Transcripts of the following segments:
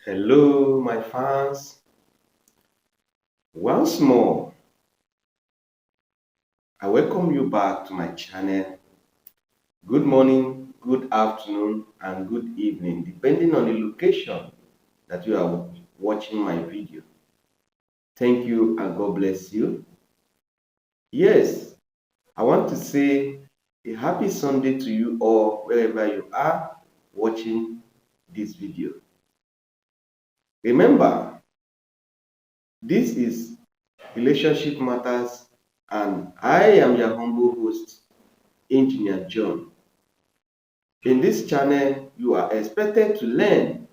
Hello, my fans. Once more, I welcome you back to my channel. Good morning, good afternoon, and good evening, depending on the location that you are watching my video. Thank you and God bless you. Yes, I want to say a happy Sunday to you all wherever you are watching this video. Remember, this is Relationship Matters, and I am your humble host, Engineer John. In this channel, you are expected to learn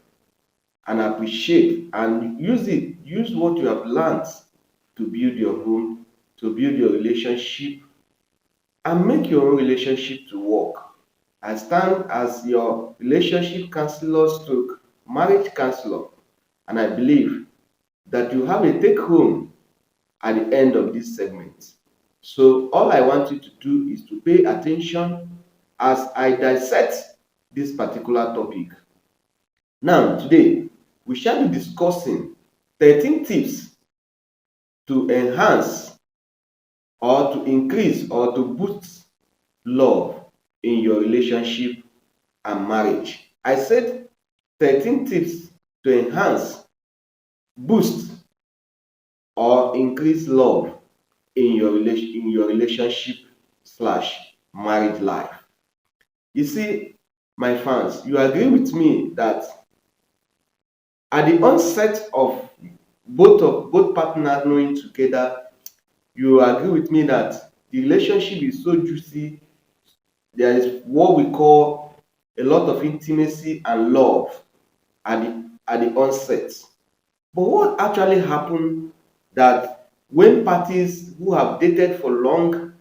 and appreciate and use what you have learned to build your home, to build your relationship, and make your own relationship to work. I stand as your relationship counselor stroke marriage counselor, and I believe that you have a take home at the end of this segment. So all I want you to do is to pay attention as I dissect this particular topic. Now, today, we shall be discussing 13 tips to enhance or to increase or to boost love in your relationship and marriage. I said 13 tips to enhance, boost, or increase love in your relationship slash marriage life. You see, my fans, you agree with me that at the onset of both partners knowing together, you agree with me that the relationship is so juicy. There is what we call a lot of intimacy and love at the onset. But what actually happened that when parties who have dated for long,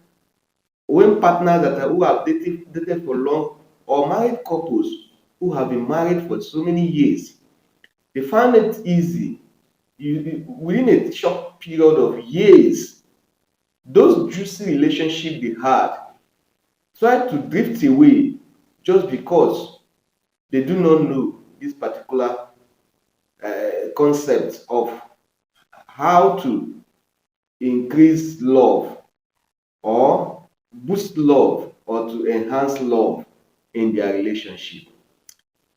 when partners who have dated for long, or married couples who have been married for so many years, they find it easy within a short period of years, those juicy relationships they had try to drift away just because they do not know this particular concept of how to increase love or boost love or to enhance love in their relationship.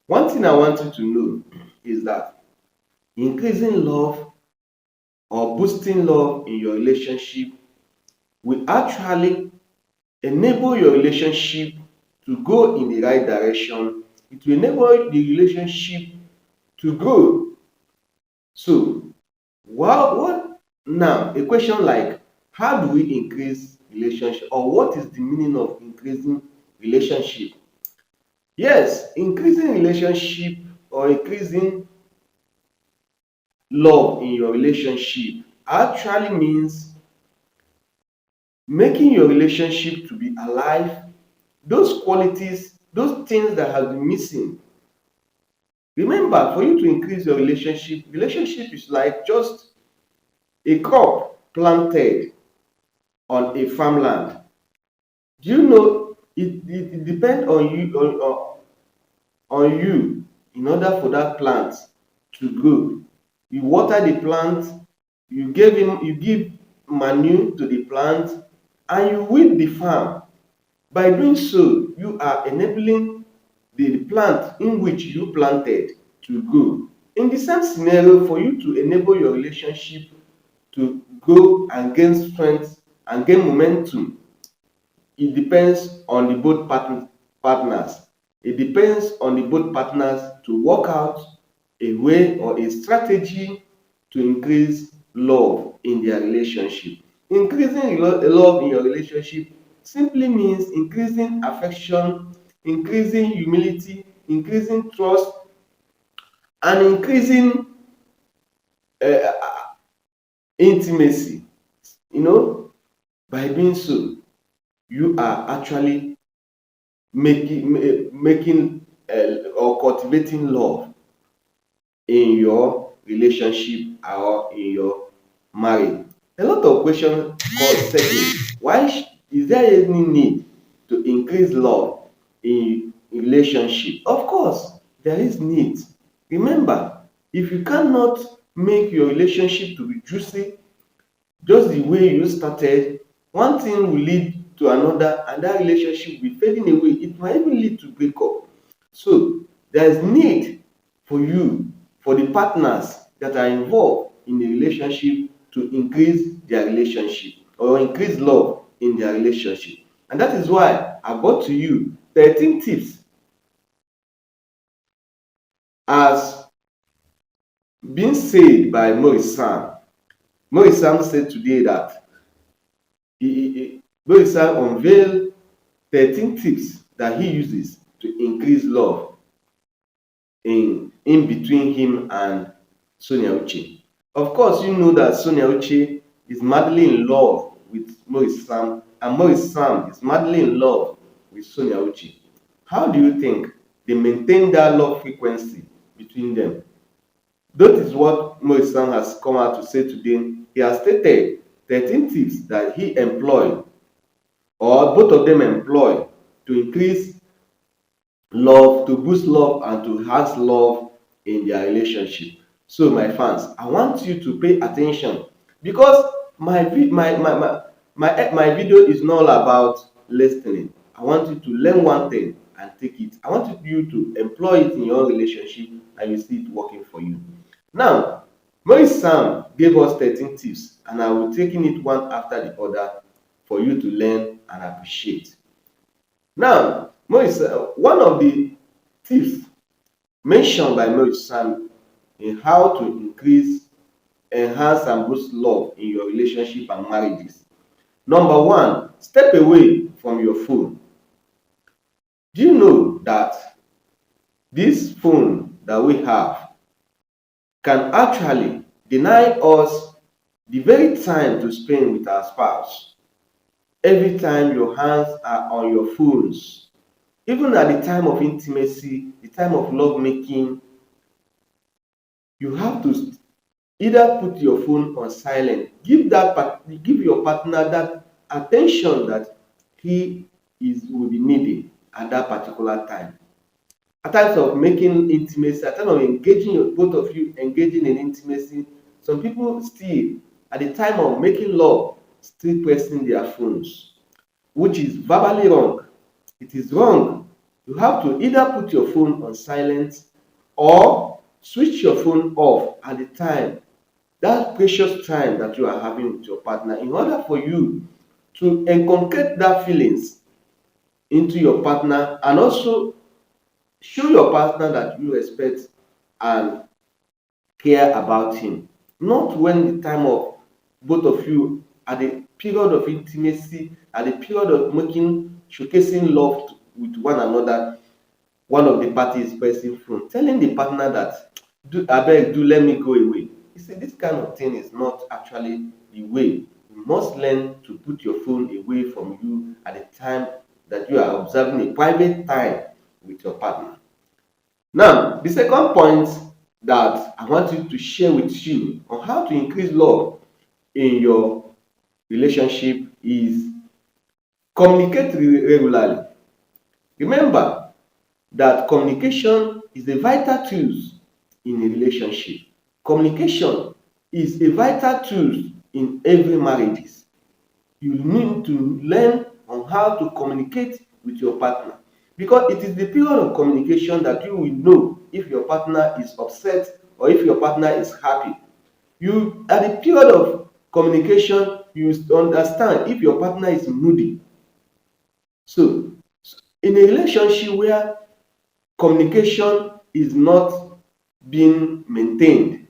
One thing I want you to know is that increasing love or boosting love in your relationship will actually enable your relationship to go in the right direction. It will enable the relationship to grow. So, what now? A question like, how do we increase relationship, or what is the meaning of increasing relationship? Yes, increasing relationship or increasing love in your relationship actually means making your relationship to be alive. Those qualities, those things that have been missing. Remember, for you to increase your relationship is like just a crop planted on a farmland. Do you know it depends on you in order for that plant to grow. You water the plant, you give manure to the plant, and you weed the farm. By doing so, you are enabling the plant in which you planted to grow. In the same scenario, for you to enable your relationship to grow and gain strength and gain momentum, it depends on the both partners. It depends on the both partners to work out a way or a strategy to increase love in their relationship. Increasing love in your relationship simply means increasing affection, increasing humility, increasing trust, and increasing uh, intimacy. You know, by doing so, you are actually making or cultivating love in your relationship or in your marriage. A lot of questions called setting. Is there any need to increase love in relationship? Of course, there is need. Remember, If you cannot make your relationship to be juicy just the way you started, one thing will lead to another and that relationship will be fading away. It might even lead to breakup. So there is need for you, for the partners that are involved in the relationship, to increase their relationship or increase love in their relationship. And that is why I brought to you 13 tips as being said by Maurice Sam. Maurice Sam said today that Maurice Sam unveiled 13 tips that he uses to increase love in between him and Sonia Uche. Of course, you know that Sonia Uche is madly in love with Maurice Sam, and Maurice Sam is madly in love with Sonia Uche. How do you think they maintain that love frequency between them? That is what Maurice Sam has come out to say today. He has stated 13 tips that he employed, or both of them employ, to increase love, to boost love, and to enhance love in their relationship. So my fans, I want you to pay attention, because my video is not all about listening. I want you to learn one thing and take it. I want you to employ it in your relationship and you see it working for you. Now, Maurice Sam gave us 13 tips, and I will taking it one after the other for you to learn and appreciate. Now, Maurice, one of the tips mentioned by Maurice Sam in how to increase, enhance, and boost love in your relationship and marriages. Number one, step away from your phone. Do you know that this phone that we have can actually deny us the very time to spend with our spouse? Every time your hands are on your phones, even at the time of intimacy, the time of love making, you have to either put your phone on silent, give your partner that attention that he will be needing at that particular time. At times of making intimacy, at times of engaging, both of you engaging in intimacy, some people still, at the time of making love, still pressing their phones, which is verbally wrong. It is wrong. You have to either put your phone on silent or switch your phone off at the time, that precious time that you are having with your partner, in order for you to inculcate that feelings into your partner, and also show your partner that you respect and care about him. Not when the time of both of you, at the period of intimacy, at the period of making, showcasing love with one another, one of the parties pressing phone, telling the partner that, do abeg, do let me go away. You see, this kind of thing is not actually the way. You must learn to put your phone away from you at the time that you are observing a private time with your partner. Now, the second point that I want you to share with you on how to increase love in your relationship is communicate regularly. Remember that communication is a vital tool in a relationship. Communication is a vital tool in every marriage. You need to learn on how to communicate with your partner, because it is the period of communication that you will know if your partner is upset or if your partner is happy. You, at the period of communication, you understand if your partner is moody. So in a relationship where communication is not being maintained,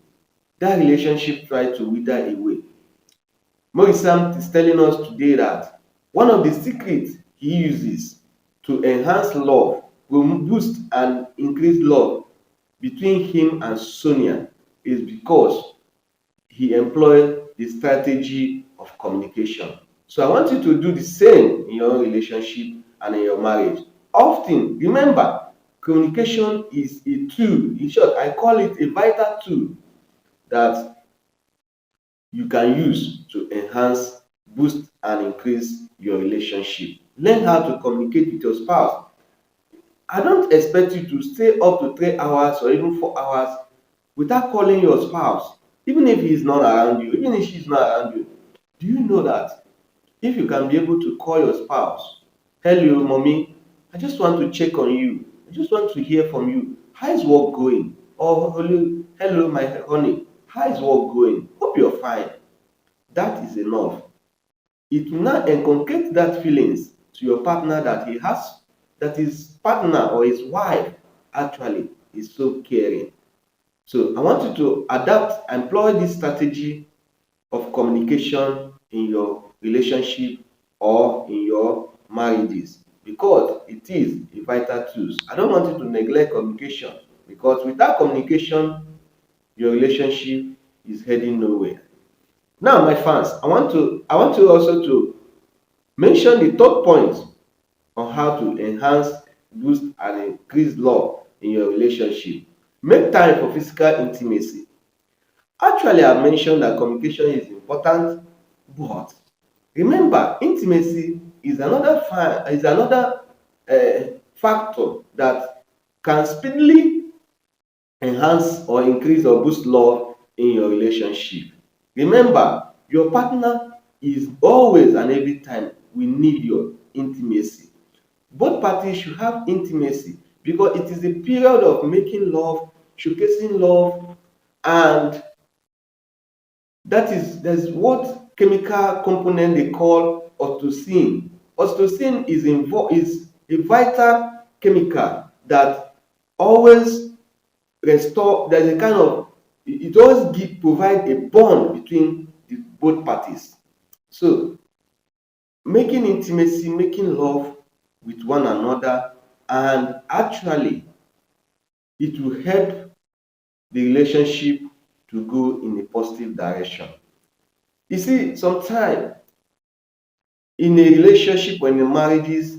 that relationship try to wither away. Maurice Sam is telling us today that one of the secrets he uses to enhance love, will boost and increase love between him and Sonia, is because he employed the strategy of communication. So I want you to do the same in your relationship and in your marriage. Often, remember, communication is a tool. In short, I call it a vital tool that you can use to enhance, boost, and increase your relationship. Learn how to communicate with your spouse. I don't expect you to stay up to 3 hours or even 4 hours without calling your spouse, even if he's not around you, even if she's not around you. Do you know that if you can be able to call your spouse, hello, mommy, I just want to check on you. I just want to hear from you. How is work going? Or hello, my honey, how is work going? Hope you're fine. That is enough. It will not inculcate that feelings to your partner that he has, that his partner or his wife actually is so caring. So I want you to adapt, employ this strategy of communication in your relationship or in your marriages, because it is a vital tool. I don't want you to neglect communication, because without communication, your relationship is heading nowhere. Now, my fans, I want to also to mention the third point on how to enhance, boost, and increase love in your relationship. Make time for physical intimacy. Actually, I mentioned that communication is important, but remember, intimacy is another factor that can speedily enhance or increase or boost love in your relationship. Remember, your partner is always and every time we need your intimacy. Both parties should have intimacy, because it is a period of making love, showcasing love, and there's what chemical component they call oxytocin. Oxytocin is a vital chemical that always restore. There's a kind of, it always provide a bond between both parties. So making intimacy, making love with one another, and actually it will help the relationship to go in a positive direction. You see, sometimes in a relationship or in a marriages,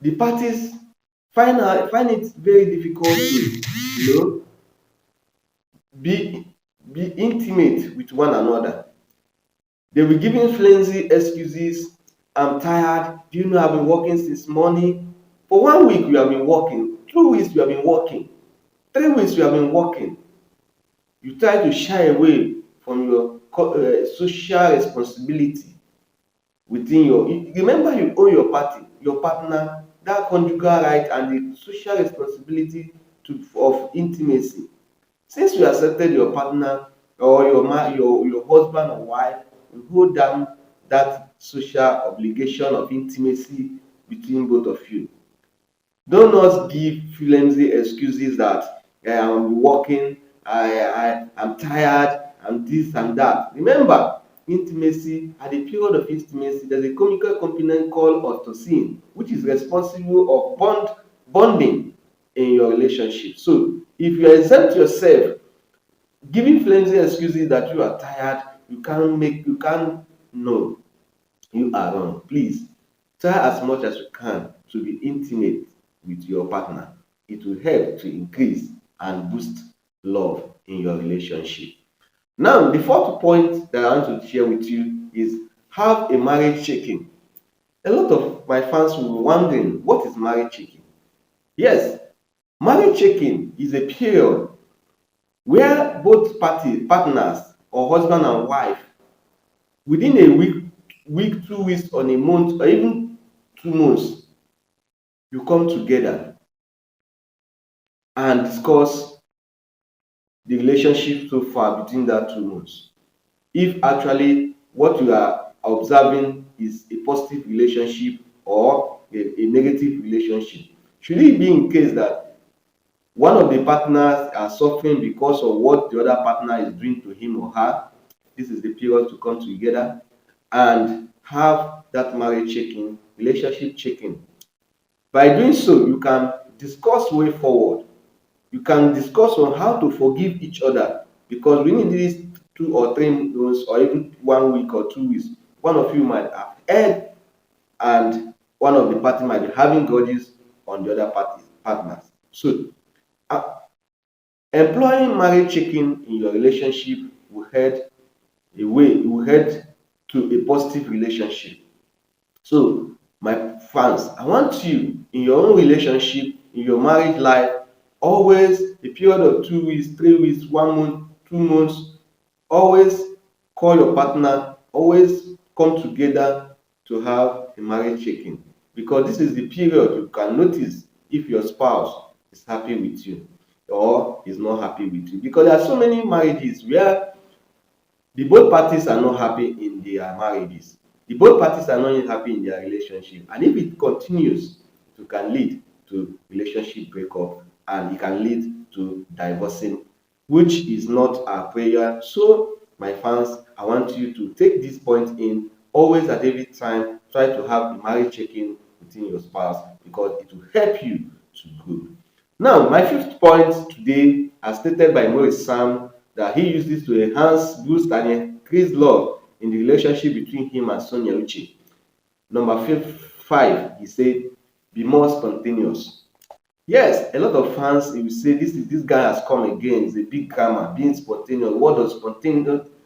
the parties find it very difficult to, be be intimate with one another. They will giving flimsy excuses. I'm tired. Do you know I've been working since morning? For 1 week you have been working. 2 weeks you have been working. 3 weeks you have been working. You try to shy away from your social responsibility within remember, you owe your partner that conjugal right and the social responsibility of intimacy. Since you accepted your partner or your husband or wife, you hold down that social obligation of intimacy between both of you. Do not give flimsy excuses that I'm working, I'm tired, I'm this and that. Remember, intimacy, at the period of intimacy, there's a chemical component called oxytocin, which is responsible of bonding in your relationship. So if you exempt yourself, giving flimsy excuses that you are tired, you can't know, you are wrong. Please try as much as you can to be intimate with your partner. It will help to increase and boost love in your relationship. Now, the fourth point that I want to share with you is have a marriage check-in. A lot of my fans will be wondering, what is marriage check-in? Yes, marriage check-in is a period where both partners or husband and wife, within a week, 2 weeks, on a month, or even 2 months, you come together and discuss the relationship so far between that 2 months. If actually what you are observing is a positive relationship or a negative relationship. Should it be in case that one of the partners are suffering because of what the other partner is doing to him or her, this is the period to come together and have that marriage check-in, relationship check-in. By doing so, you can discuss way forward. You can discuss on how to forgive each other, because within these 2 or 3 months or even 1 week or 2 weeks, one of you might have erred and one of the party might be having grudges on the other partners. So employing marriage check-in in your relationship will head to a positive relationship. So, my fans, I want you in your own relationship, in your marriage life, always a period of 2 weeks, 3 weeks, 1 month, 2 months, always call your partner, always come together to have a marriage check-in, because this is the period you can notice if your spouse is happy with you or is not happy with you. Because there are so many marriages where the both parties are not happy in their marriages. The both parties are not happy in their relationship. And if it continues, it can lead to relationship breakup and it can lead to divorcing, which is not our prayer. So, my fans, I want you to take this point in. Always at every time, try to have a marriage check-in within your spouse because it will help you to grow. Now, my fifth point today, as stated by Maurice Sam, that he used this to enhance, boost, and increase love in the relationship between him and Sonia Uche. Number five, he said, be more spontaneous. Yes, a lot of fans will say this guy has come again. It's a big grammar, being spontaneous. What does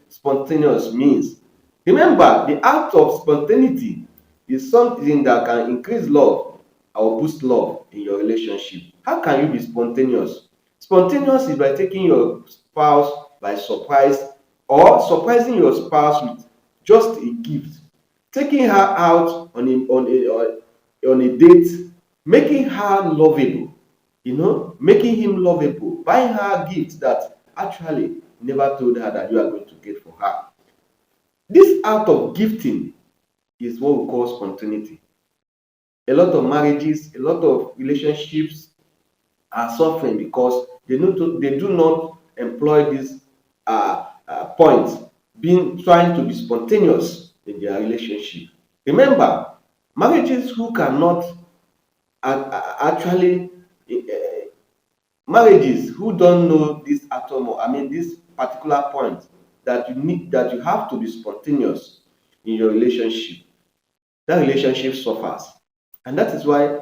spontaneous means? Remember, the act of spontaneity is something that can increase love or boost love in your relationship. How can you be spontaneous? Spontaneous is by taking your spouse by surprise or surprising your spouse with just a gift, taking her out on a date, making her lovable, making him lovable, buying her gifts that actually you never told her that you are going to get for her. This act of gifting is what we call spontaneity. A lot of marriages, a lot of relationships are suffering because they do not employ this point, trying to be spontaneous in their relationship. Remember, marriages who cannot actually marriages who don't know this this particular point, that you have to be spontaneous in your relationship, that relationship suffers. And that is why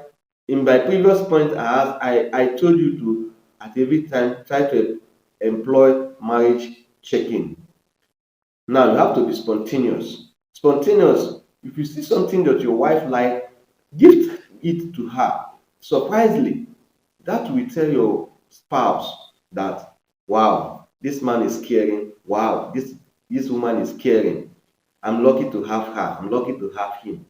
in my previous point I told you to at every time try to employ marriage check-in. Now you have to be spontaneous. Spontaneous. If you see something that your wife like, gift it to her surprisingly. That will tell your spouse that, wow, this man is caring. Wow, this woman is caring. I'm lucky to have her. I'm lucky to have him.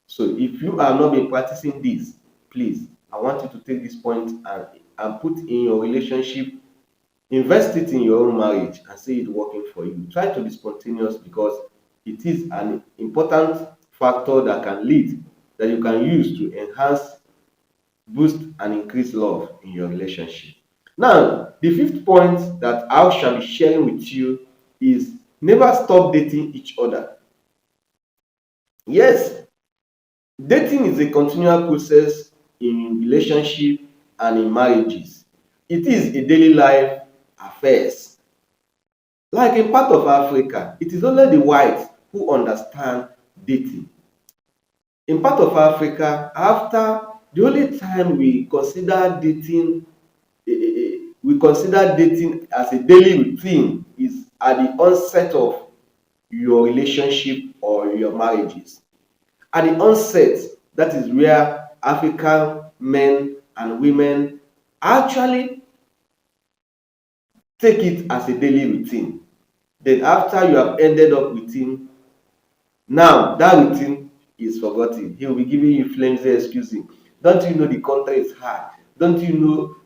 So if you are not been practicing this, please, I want you to take this point and put in your relationship, invest it in your own marriage and see it working for you. Try to be spontaneous because it is an important factor that you can use to enhance, boost, and increase love in your relationship. Now, the fifth point that I shall be sharing with you is never stop dating each other. Yes, dating is a continual process in relationship and in marriages. It is a daily life affairs. Like in part of Africa, it is only the whites who understand dating. In part of Africa, after the only time we consider dating as a daily routine is at the onset of your relationship or your marriages. At the onset, that is where African men and women actually take it as a daily routine. Then after you have ended up with him, now that routine is forgotten. He will be giving you flimsy excuses. Don't you know the country is hard? Don't you know?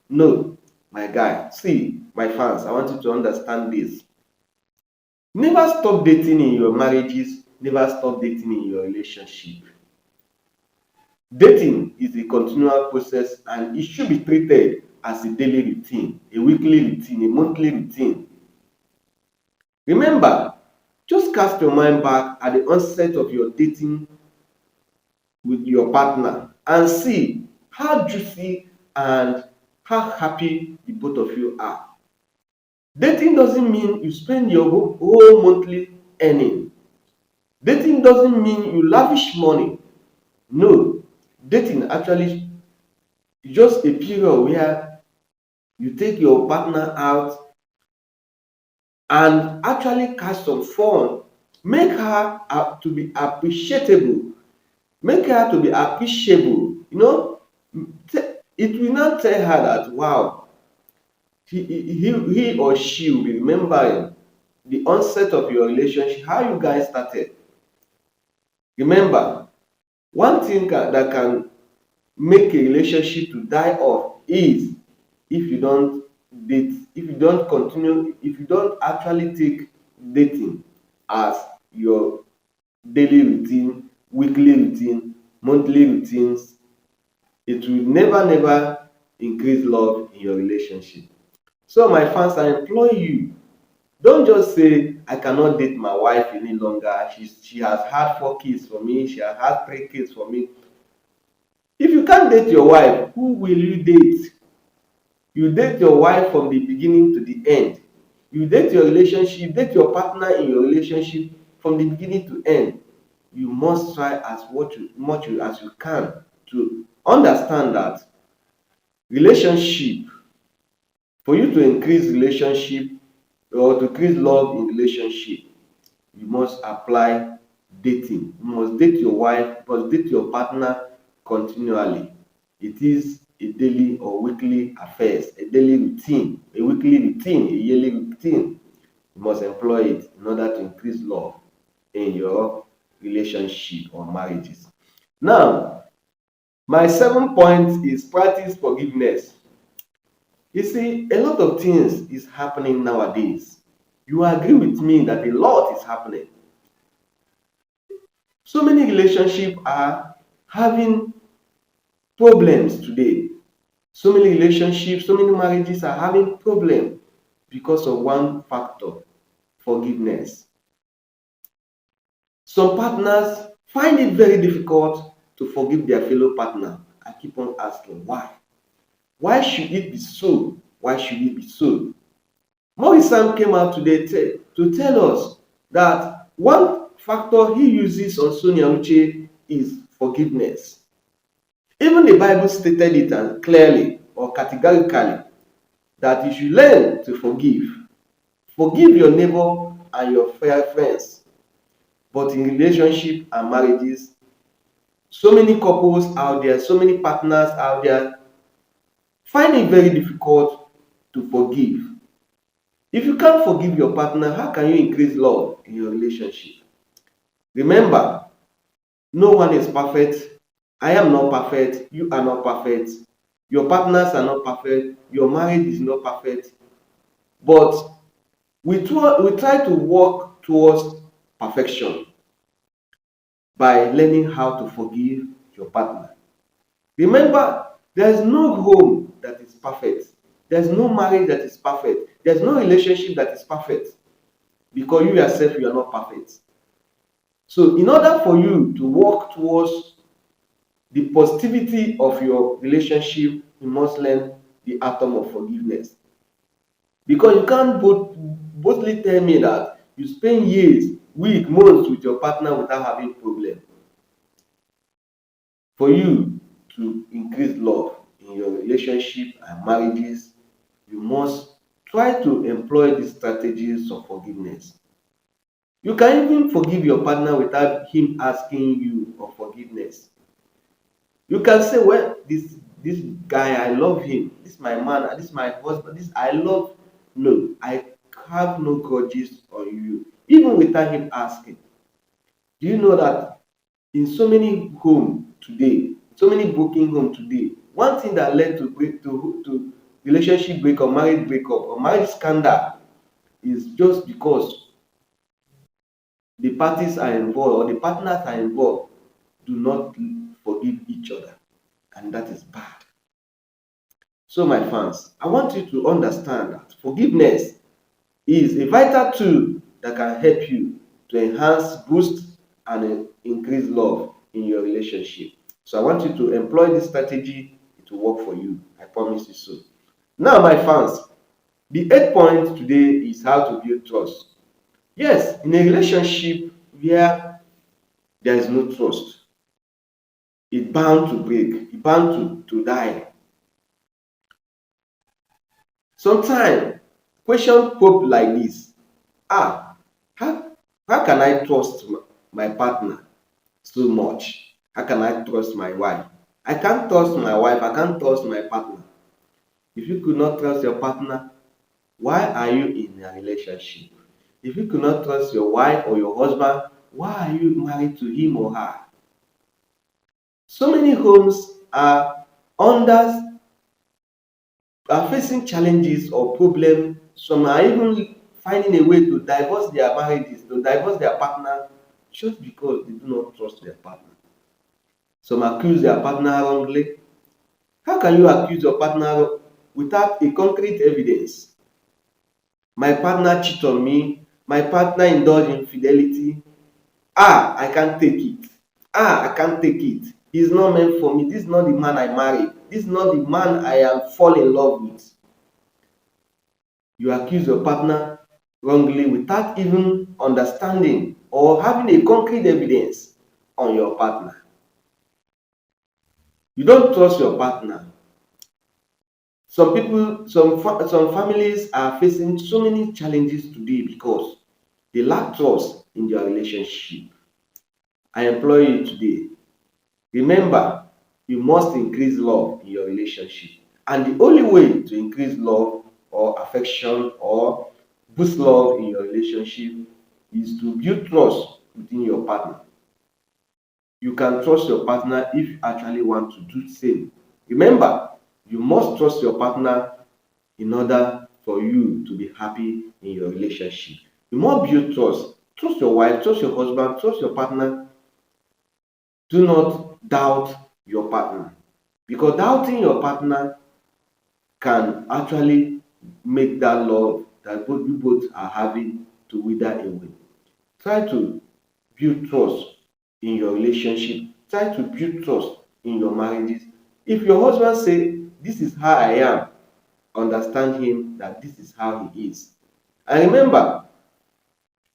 No, my guy. See, my fans, I want you to understand this. Never stop dating in your marriages. Never stop dating in your relationship. Dating is a continual process and it should be treated as a daily routine, a weekly routine, a monthly routine. Remember, just cast your mind back at the onset of your dating with your partner and see how juicy and how happy the both of you are. Dating doesn't mean you spend your whole monthly earning. Dating doesn't mean you lavish money. No, dating actually is just a period where you take your partner out and actually catch some fun. Make her to be appreciable. Make her to be appreciable. It will not tell her that, wow, he or she will be remembering the onset of your relationship, how you guys started. Remember, one thing that can make a relationship to die off is if you don't date, if you don't continue, if you don't actually take dating as your daily routine, weekly routine, monthly routines. It will never increase love in your relationship. So my fans, I implore you, don't just say I cannot date my wife any longer. She has had 4 kids for me, she has had 3 kids for me. If you can't date your wife, who will you date? You date your wife from the beginning to the end. You date your relationship, you date your partner in your relationship from the beginning to end. You must try as much as you can to understand that relationship, for you to increase relationship or to increase love in relationship, you must apply dating. You must date your wife, you must date your partner continually. It is a daily or weekly affairs, a daily routine, a weekly routine, a yearly routine. You must employ it in order to increase love in your relationship or marriages. Now, my 7th point is practice forgiveness. You see, a lot of things is happening nowadays. You agree with me that a lot is happening. So many relationships are having problems today. So many relationships, so many marriages are having problems because of one factor: forgiveness. Some partners find it very difficult to forgive their fellow partner. I keep on asking why. Why should it be so? Why should it be so? Maurice Sam came out today to tell us that one factor he uses on Sonia Uche is forgiveness. Even the Bible stated it clearly or categorically that you should learn to forgive. Forgive your neighbor and your friends. But in relationship and marriages, so many couples out there, so many partners out there find it very difficult to forgive. If you can't forgive your partner, how can you increase love in your relationship? Remember, no one is perfect. I am not perfect. You are not perfect. Your partners are not perfect. Your marriage is not perfect. But we try to work towards perfection by learning how to forgive your partner. Remember, there is no home that is perfect. There's no marriage that is perfect. There's no relationship that is perfect because you yourself, you are not perfect. So in order for you to work towards the positivity of your relationship, you must learn the atom of forgiveness. Because you can't boldly tell me that you spend years, weeks, months with your partner without having problem. For you to increase love in your relationship and marriages, you must try to employ these strategies of forgiveness. You can even forgive your partner without him asking you for forgiveness. You can say, well, this guy, I love him. This is my man, this is my husband, this I love. No, I have no grudges on you, even without him asking. Do you know that in so many homes today, so many broken homes today, one thing that led to relationship breakup, marriage breakup, or marriage scandal is just because the parties are involved or the partners are involved do not forgive each other, and that is bad. So my fans, I want you to understand that forgiveness is a vital tool that can help you to enhance, boost, and increase love in your relationship. So I want you to employ this strategy. It will work for you. I promise you so. Now, my fans, the 8th point today is how to build trust. Yes, in a relationship where there is no trust, it's bound to break, it's bound to die. Sometimes question pop like this: how can I trust my partner so much? How can I trust my wife? I can't trust my wife, I can't trust my partner. If you could not trust your partner, Why are you in a relationship? If you could not trust your wife or your husband, why are you married to him or her? So many homes under are facing challenges or problems. Some are even finding a way to divorce their marriages, to divorce their partner, just because they do not trust their partner. Some accuse their partner wrongly. How can you accuse your partner without a concrete evidence? My partner cheat on me, my partner indulge in fidelity. I can't take it. I can't take it. He's not meant for me. This is not the man I married. This is not the man I am fall in love with. You accuse your partner wrongly without even understanding or having a concrete evidence on your partner. You don't trust your partner. Some people, some families are facing so many challenges today because they lack trust in their relationship. I implore you today, remember, you must increase love in your relationship. And the only way to increase love or affection or boost love in your relationship is to build trust within your partner. You can trust your partner if you actually want to do the same. Remember, you must trust your partner in order for you to be happy in your relationship. You must build trust. Trust your wife, trust your husband, trust your partner. Do not doubt your partner, because doubting your partner can actually make that love that both you both are having to wither away. Try to build trust in your relationship. Try to build trust in your marriages. If your husband say, this is how I am, understand him that this is how he is. And remember,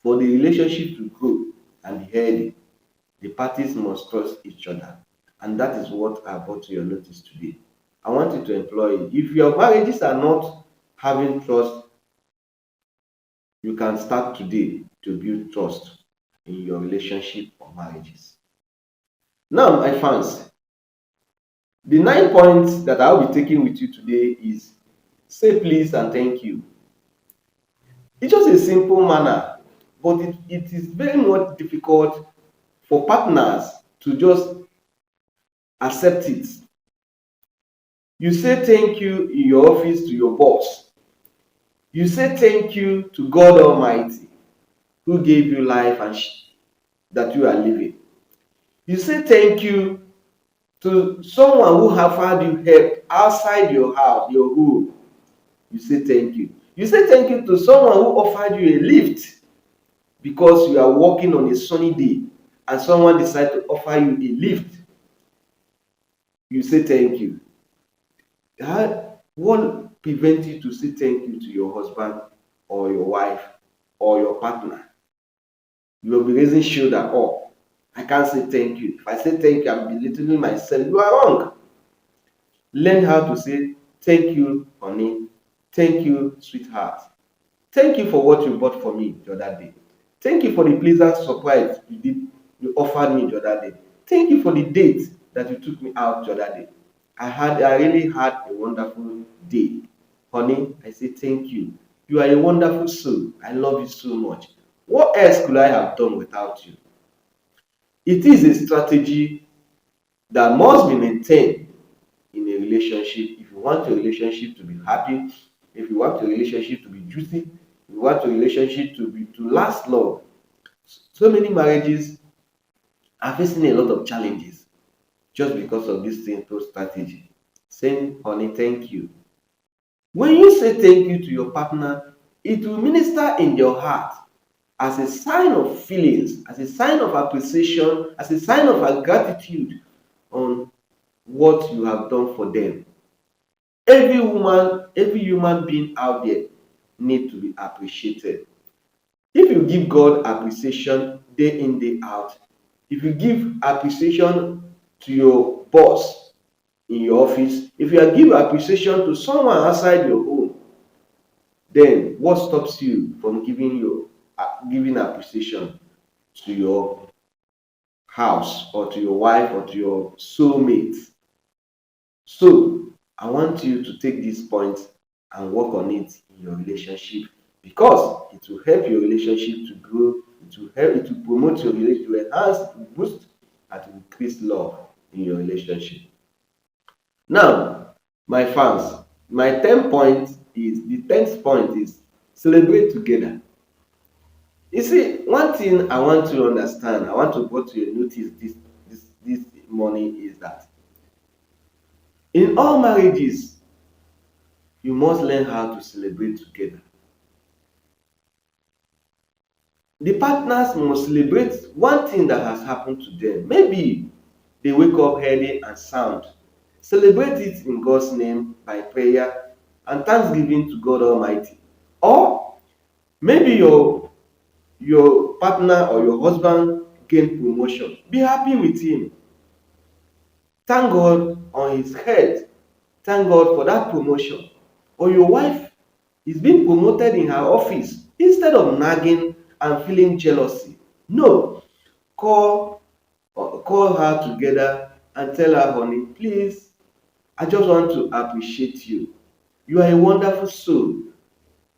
for the relationship to grow and be healthy, the parties must trust each other. And that is what I brought to your notice today. I want you to employ it. If your marriages are not having trust, you can start today to build trust in your relationship or marriages. Now, my fans, the 9 points that I'll be taking with you today is say please and thank you. It's just a simple manner, but it is very much difficult for partners to just accept it. You say thank you in your office to your boss. You say thank you to God Almighty who gave you life and that you are living. You say thank you to someone who have had you help outside your house, your home. You say thank you. You say thank you to someone who offered you a lift because you are walking on a sunny day and someone decided to offer you a lift. You say thank you. What prevents you to say thank you to your husband or your wife or your partner? You will be raising shoulder. Oh, I can't say thank you. If I say thank you, I'm belittling myself. You are wrong. Learn how to say thank you, honey. Thank you, sweetheart. Thank you for what you bought for me the other day. Thank you for the pleasant surprise you offered me the other day. Thank you for the date that you took me out the other day. I really had a wonderful day. Honey, I say thank you. You are a wonderful soul. I love you so much. What else could I have done without you? It is a strategy that must be maintained in a relationship. If you want your relationship to be happy, if you want your relationship to be juicy, if you want your relationship to last long. So many marriages are facing a lot of challenges just because of this simple strategy. Saying, honey, thank you. When you say thank you to your partner, it will minister in your heart as a sign of feelings, as a sign of appreciation, as a sign of gratitude on what you have done for them. Every woman, every human being out there need to be appreciated. If you give God appreciation day in, day out, if you give appreciation to your boss in your office, if you give appreciation to someone outside your home, then what stops you from giving appreciation to your house or to your wife or to your soulmate? So I want you to take this point and work on it in your relationship, because it will help your relationship to grow, it will promote your relationship, to enhance, to boost, and to increase love in your relationship. Now, my fans, my 10 point is the 10th point is celebrate together. You see, one thing I want to understand, I want to put to your notice this morning is that in all marriages, you must learn how to celebrate together. The partners must celebrate one thing that has happened to them. Maybe they wake up healthy and sound. Celebrate it in God's name by prayer and thanksgiving to God Almighty. Or maybe your partner or your husband gain promotion. Be happy with him. Thank God on his head. Thank God for that promotion. Or your wife is being promoted in her office. Instead of nagging and feeling jealousy, no, call call her together and tell her, honey, please, I just want to appreciate you. You are a wonderful soul.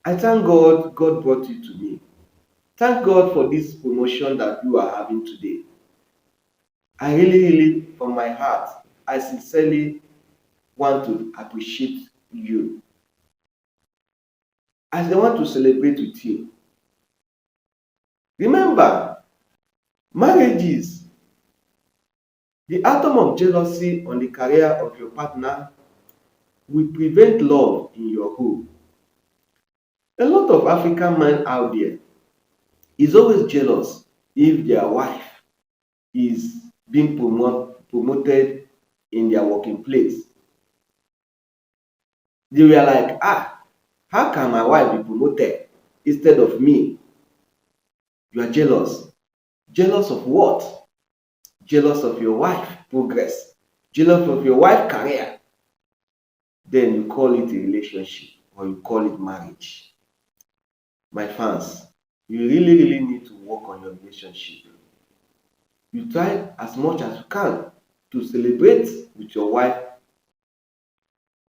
I thank God brought you to me. Thank God for this promotion that you are having today. I really, from my heart, I sincerely want to appreciate you. As I want to celebrate with you. Remember, marriages, the atom of jealousy on the career of your partner will prevent love in your home. A lot of African men out there is always jealous if their wife is being promoted in their working place. They were like, how can my wife be promoted instead of me? You are jealous. Jealous of what? Jealous of your wife progress. Jealous of your wife career. Then you call it a relationship or you call it marriage. My fans, you really need to work on your relationship. You try as much as you can to celebrate with your wife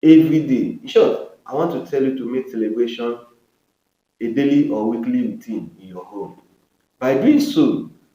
every day. In short, I want to tell you to make celebration a daily or weekly routine in your home. By doing so,